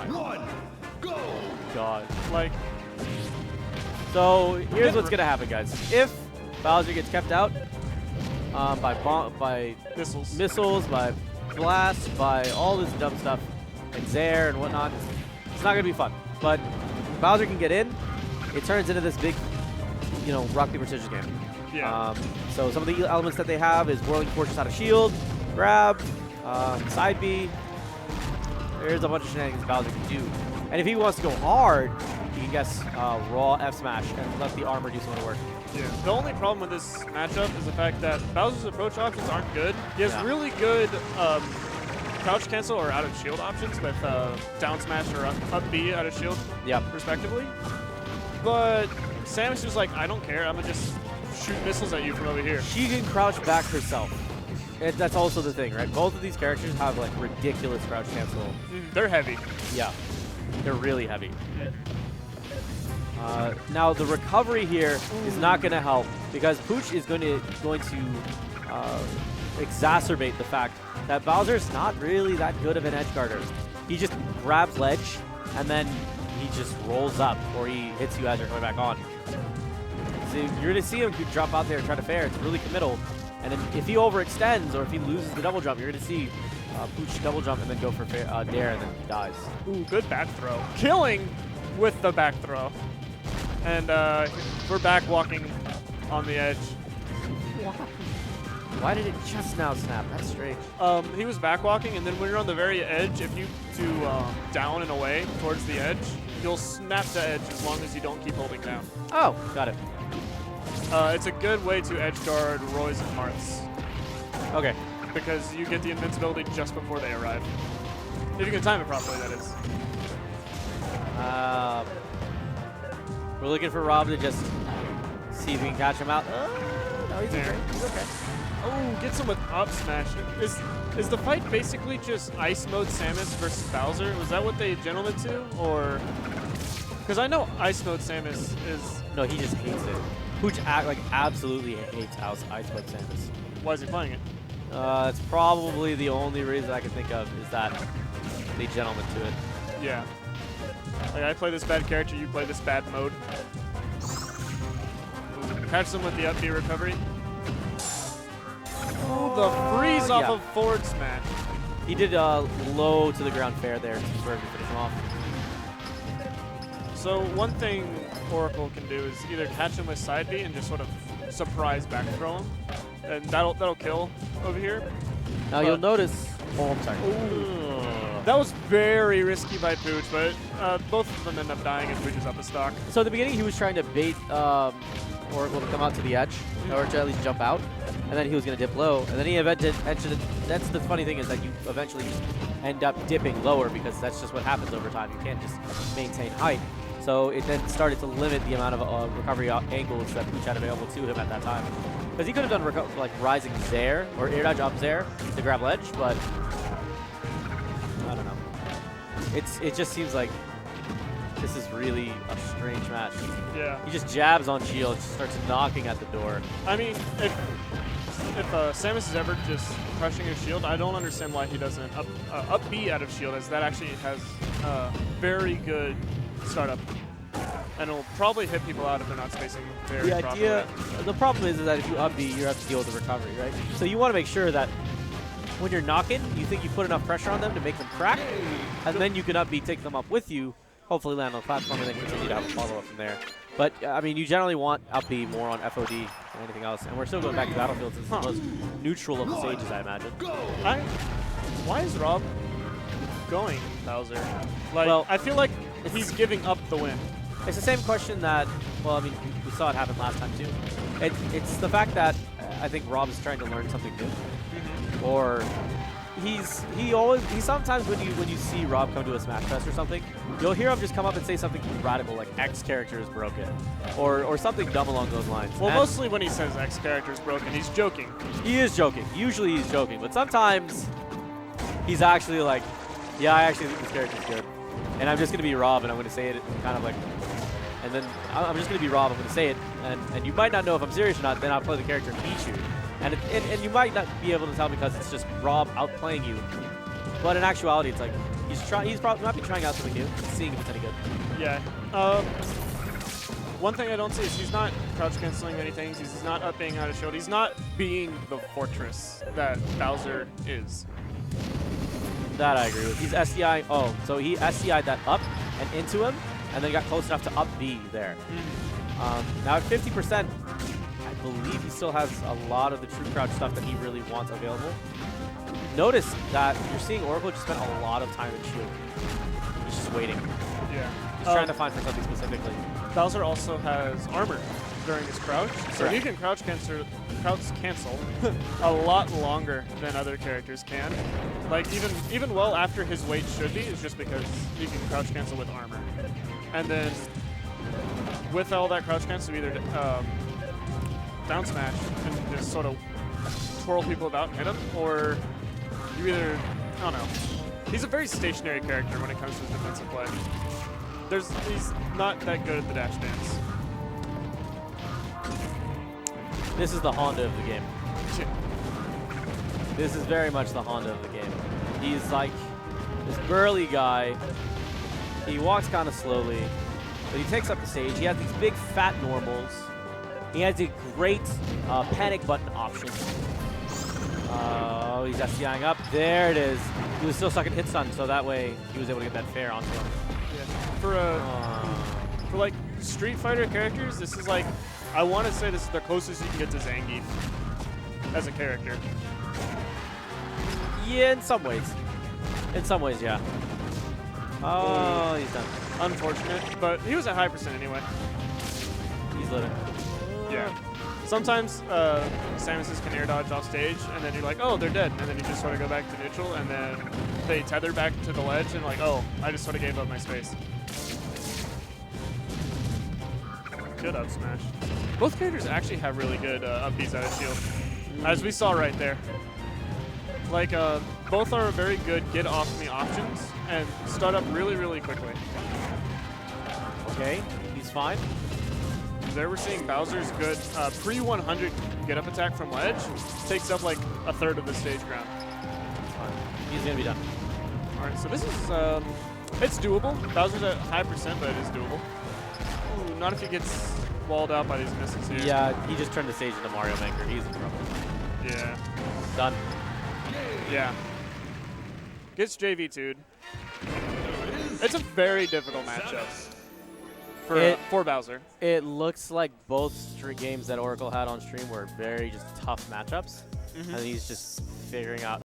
God. Like, so here's what's gonna happen, guys. If Bowser gets kept out by missiles, by blasts, by all this dumb stuff, and Zair and whatnot, it's not gonna be fun. But Bowser can get in. It turns into this big, you know, rock paper scissors game. yeah. So some of the elements that they have is whirling fortress out of shield, grab, side B. There's a bunch of shenanigans Bowser can do. And if he wants to go hard, he can guess raw F smash and let the armor do some of the work. Yeah. The only problem with this matchup is the fact that Bowser's approach options aren't good. He has really good crouch cancel or out of shield options with down smash or up B out of shield, respectively. But Samus is like, I don't care. I'm gonna just shoot missiles at you from over here. She can crouch back herself. That's also the thing, right? Both of these characters have like ridiculous crouch cancel. They're heavy. Yeah, they're really heavy. Now the recovery here is not going to help because Pooch is going to exacerbate the fact that Bowser's not really that good of an edge guarder. He just grabs ledge and then he just rolls up or he hits you as you're coming back on. So you're going to see him drop out there and try to fair. It's really committal. And then if he overextends or if he loses the double jump, you're going to see Pooch double jump and then go for dare and then he dies. Ooh, good back throw. Killing with the back throw. And we're back walking on the edge. Why did it just now snap? That's strange. He was back walking, and then when you're on the very edge, if you do down and away towards the edge, you'll snap the edge as long as you don't keep holding down. Oh, got it. It's a good way to edge guard Roy's and Marth's. Okay. Because you get the invincibility just before they arrive. If you can time it properly, that is. We're looking for Rob to just see if we can catch him out. No, he's okay. He's okay. Oh, gets him with up smash. Is the fight basically just ice mode Samus versus Bowser? Was that what they gentlemen to, or? Because I know ice mode Samus is. No, he just hates it. Pooch absolutely hates ice mode Samus. Why is he playing it? It's probably the only reason I can think of is that they gentlemen to it. Yeah. Like, I play this bad character, you play this bad mode. Ooh, catch them with the up B recovery. Ooh, the freeze off of forward smash. He did low to the ground fair there to finish him off. So one thing Oracle can do is either catch him with side B and just sort of surprise back throw him, and that'll kill over here. Now you'll notice. Oh, I'm sorry. Ooh. That was very risky by Pooch, but both of them end up dying and Pooch is up a stock. So at the beginning, he was trying to bait Oracle to come out to the edge, or to at least jump out, and then he was going to dip low, and then he eventually. That's the funny thing is that you eventually end up dipping lower because that's just what happens over time. You can't just maintain height. So it then started to limit the amount of recovery angles that Pooch had available to him at that time. Because he could have done like rising Zair or air dodge up Zair to grab ledge, but I don't know. It just seems like this is really a strange match. Yeah. He just jabs on shield, just starts knocking at the door. I mean, if Samus is ever just crushing his shield, I don't understand why he doesn't up B out of shield, as that actually has very good startup. And it'll probably hit people out if they're not spacing very properly. The problem is that if you up B, you have to deal with the recovery, right? So you want to make sure that when you're knocking, you think you put enough pressure on them to make them crack, and then you can up B, take them up with you, hopefully land on the platform, and then continue to have a follow-up from there. But, I mean, you generally want up B more on FOD than anything else. And we're still going back to Battlefield since it's the most neutral of the stages, I imagine. Why is Rob going Bowser? Like, well, I feel like he's giving up the win. It's the same question that, well, I mean, we saw it happen last time, too. It's the fact that I think Rob is trying to learn something new. Or he sometimes when you see Rob come to a Smash Fest or something, you'll hear him just come up and say something radical like X character is broken or something dumb along those lines. Well, and mostly when he says X character is broken, he's joking. He is joking. Usually he's joking, but sometimes he's actually like, yeah, I actually think this character is good. And I'm just going to be Rob and I'm going to say it kind of like, and then I'm just going to be Rob, I'm going to say it, and you might not know if I'm serious or not, then I'll play the character and beat you. And you might not be able to tell because it's just Rob outplaying you. But in actuality, it's like, He's probably might be trying out something new, seeing if it's any good. Yeah. One thing I don't see is he's not crouch canceling many things. He's not up being out of shield. He's not being the fortress that Bowser is. That I agree with. He's SCI. Oh, so he SCI'd that up and into him, and then got close enough to up B there. Now at 50%, I believe he still has a lot of the true crouch stuff that he really wants available. Notice that you're seeing Oracle just spent a lot of time in shield. He's just waiting. Yeah. He's trying to find for something specifically. Bowser also has armor during his crouch, so he can crouch cancel a lot longer than other characters can. Like even well after his weight should be, is just because he can crouch cancel with armor. And then with all that crouch cancel, either down smash and just sort of twirl people about and hit them, or you either, I don't know. He's a very stationary character when it comes to his defensive play. He's not that good at the dash dance. This is the Honda of the game. This is very much the Honda of the game. He's like this burly guy. He walks kind of slowly, but he takes up the stage. He has these big fat normals. He has a great panic button option. Oh, he's SCIing up. There it is. He was still stuck in hit stun, so that way he was able to get that fair onto him. Yeah. For like Street Fighter characters, this is like, I want to say this is the closest you can get to Zangief as a character. Yeah, in some ways. In some ways, yeah. Oh, he's done. Unfortunate, but he was at high percent anyway. He's living. Yeah. Sometimes Samus can air dodge off stage, and then you're like, oh, they're dead. And then you just sort of go back to neutral, and then they tether back to the ledge, and like, oh, I just sort of gave up my space. Good up smash. Both characters actually have really good up Bs out of shield, as we saw right there. Like, both are very good get off me options and start up really, really quickly. Okay, he's fine. There we're seeing Bowser's good pre-100 get up attack from ledge. Takes up like a third of the stage ground. He's gonna be done. All right, so this is, it's doable. Bowser's at high percent, but it is doable. Ooh, not if he gets walled out by these misses here. Yeah, he just turned the stage into Mario Maker. He's in trouble. Yeah. Done. Yeah. Gets JV2'd. It's a very difficult matchup for Bowser. It looks like both games that Oracle had on stream were very just tough matchups, and he's just figuring out